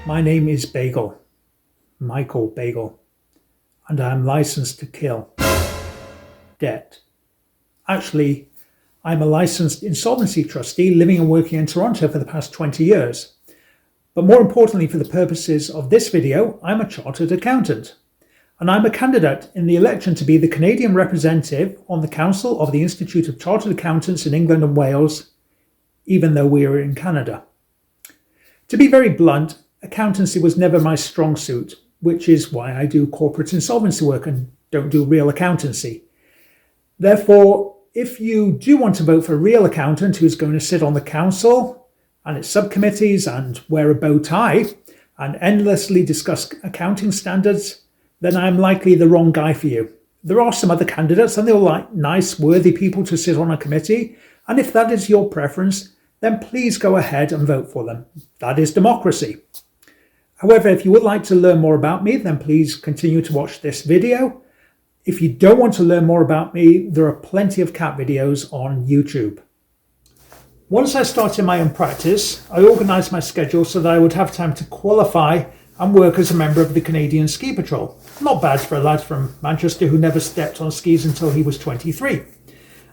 My name is Baigel, Michael Baigel, and I am licensed to kill debt. Actually, I'm a licensed insolvency trustee living and working in Toronto for the past 20 years. But more importantly, for the purposes of this video, I'm a chartered accountant. And I'm a candidate in the election to be the Canadian representative on the Council of the Institute of Chartered Accountants in England and Wales, even though we are in Canada. To be very blunt, accountancy was never my strong suit, which is why I do corporate insolvency work and don't do real accountancy. Therefore, if you do want to vote for a real accountant who's going to sit on the council and its subcommittees and wear a bow tie and endlessly discuss accounting standards, then I'm likely the wrong guy for you. There are some other candidates and they're like nice, worthy people to sit on a committee. And if that is your preference, then please go ahead and vote for them. That is democracy. However, if you would like to learn more about me, then please continue to watch this video. If you don't want to learn more about me, there are plenty of cat videos on YouTube. Once I started my own practice, I organised my schedule so that I would have time to qualify and work as a member of the Canadian Ski Patrol. Not bad for a lad from Manchester who never stepped on skis until he was 23.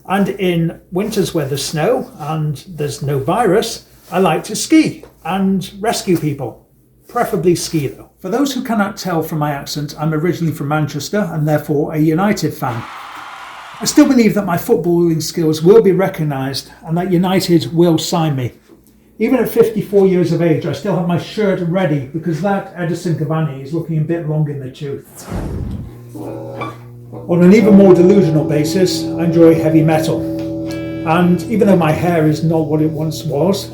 And in winters where there's snow and there's no virus, I like to ski and rescue people. Preferably ski though. For those who cannot tell from my accent, I'm originally from Manchester and therefore a United fan. I still believe that my footballing skills will be recognised and that United will sign me. Even at 54 years of age, I still have my shirt ready because that Edison Cavani is looking a bit long in the tooth. On an even more delusional basis, I enjoy heavy metal. And even though my hair is not what it once was,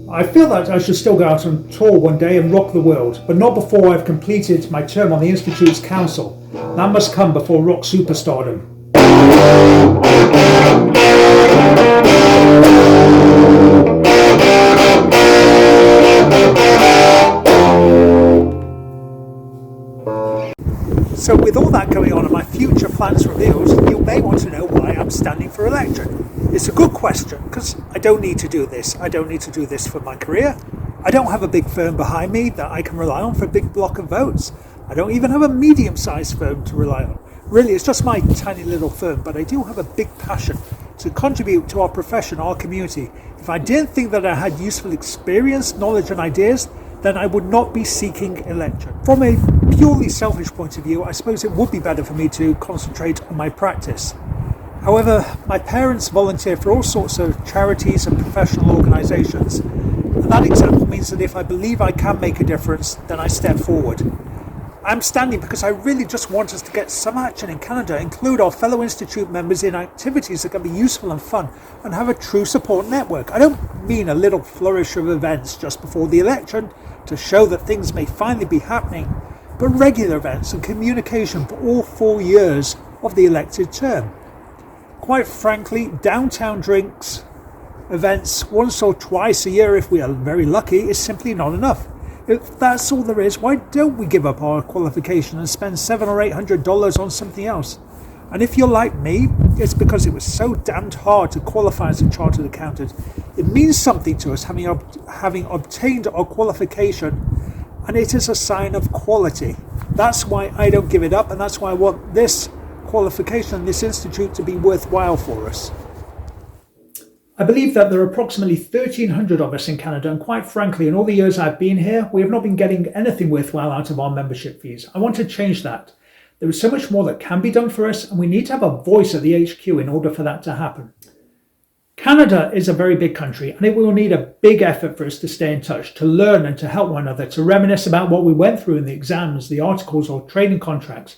I feel that I should still go out on tour one day and rock the world, but not before I've completed my term on the Institute's council. That must come before rock superstardom. So with all that going on and my future plans revealed, you may want to know why I'm standing for election. It's a good question because I don't need to do this. I don't need to do this for my career. I don't have a big firm behind me that I can rely on for a big block of votes. I don't even have a medium-sized firm to rely on. Really, it's just my tiny little firm, but I do have a big passion to contribute to our profession, our community. If I didn't think that I had useful experience, knowledge and ideas, then I would not be seeking election. From a purely selfish point of view, I suppose it would be better for me to concentrate on my practice. However, my parents volunteer for all sorts of charities and professional organisations, and that example means that if I believe I can make a difference, then I step forward. I'm standing because I really just want us to get some action in Canada, include our fellow Institute members in activities that can be useful and fun, and have a true support network. I don't mean a little flourish of events just before the election to show that things may finally be happening, but regular events and communication for all 4 years of the elected term. Quite frankly, downtown drinks, events once or twice a year if we are very lucky is simply not enough. If that's all there is, why don't we give up our qualification and spend $700 or $800 on something else? And if you're like me, it's because it was so damned hard to qualify as a chartered accountant. It means something to us having obtained our qualification, and it is a sign of quality. That's why I don't give it up, and that's why I want this qualification, this institute to be worthwhile for us. I believe that there are approximately 1,300 of us in Canada, and quite frankly, in all the years I've been here, we have not been getting anything worthwhile out of our membership fees. I want to change that. There is so much more that can be done for us, and we need to have a voice at the HQ in order for that to happen. Canada is a very big country, and it will need a big effort for us to stay in touch, to learn and to help one another, to reminisce about what we went through in the exams, the articles or training contracts,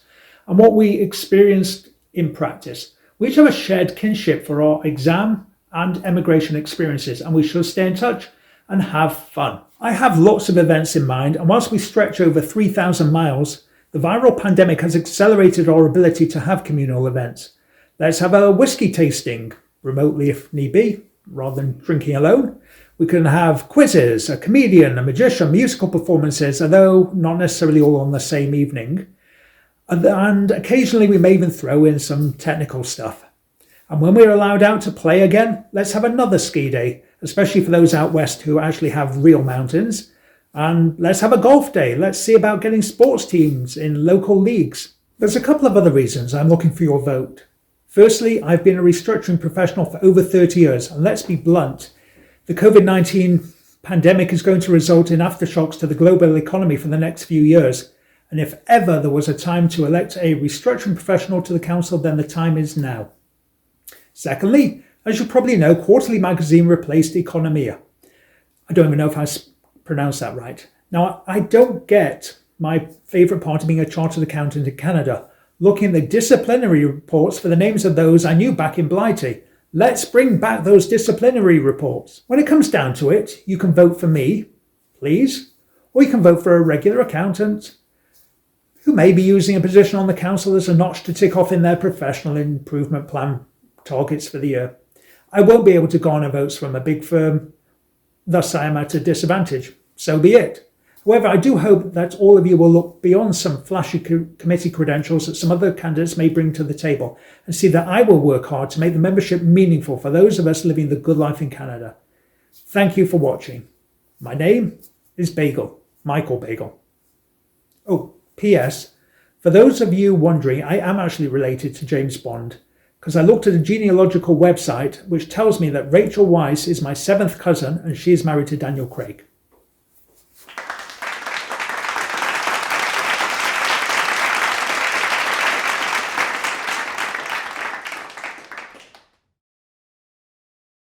and what we experienced in practice. We each have a shared kinship for our exam and emigration experiences, and we should stay in touch and have fun. I have lots of events in mind, and whilst we stretch over 3,000 miles, the viral pandemic has accelerated our ability to have communal events. Let's have a whiskey tasting, remotely if need be, rather than drinking alone. We can have quizzes, a comedian, a magician, musical performances, although not necessarily all on the same evening. And occasionally we may even throw in some technical stuff. And when we're allowed out to play again, let's have another ski day, especially for those out west who actually have real mountains. And let's have a golf day. Let's see about getting sports teams in local leagues. There's a couple of other reasons I'm looking for your vote. Firstly, I've been a restructuring professional for over 30 years, and let's be blunt, the COVID-19 pandemic is going to result in aftershocks to the global economy for the next few years. And if ever there was a time to elect a restructuring professional to the council, then the time is now. Secondly, as you probably know, Quarterly Magazine replaced Economia. I don't even know if I pronounced that right. Now, I don't get my favourite part of being a chartered accountant in Canada, looking at the disciplinary reports for the names of those I knew back in Blighty. Let's bring back those disciplinary reports. When it comes down to it, you can vote for me, please, or you can vote for a regular accountant who may be using a position on the council as a notch to tick off in their professional improvement plan targets for the year. I won't be able to garner votes from a big firm, thus I am at a disadvantage. So be it. However, I do hope that all of you will look beyond some flashy committee credentials that some other candidates may bring to the table and see that I will work hard to make the membership meaningful for those of us living the good life in Canada. Thank you for watching. My name is Baigel, Michael Baigel. Oh, P.S. For those of you wondering, I am actually related to James Bond because I looked at a genealogical website which tells me that Rachel Weisz is my 7th cousin and she is married to Daniel Craig.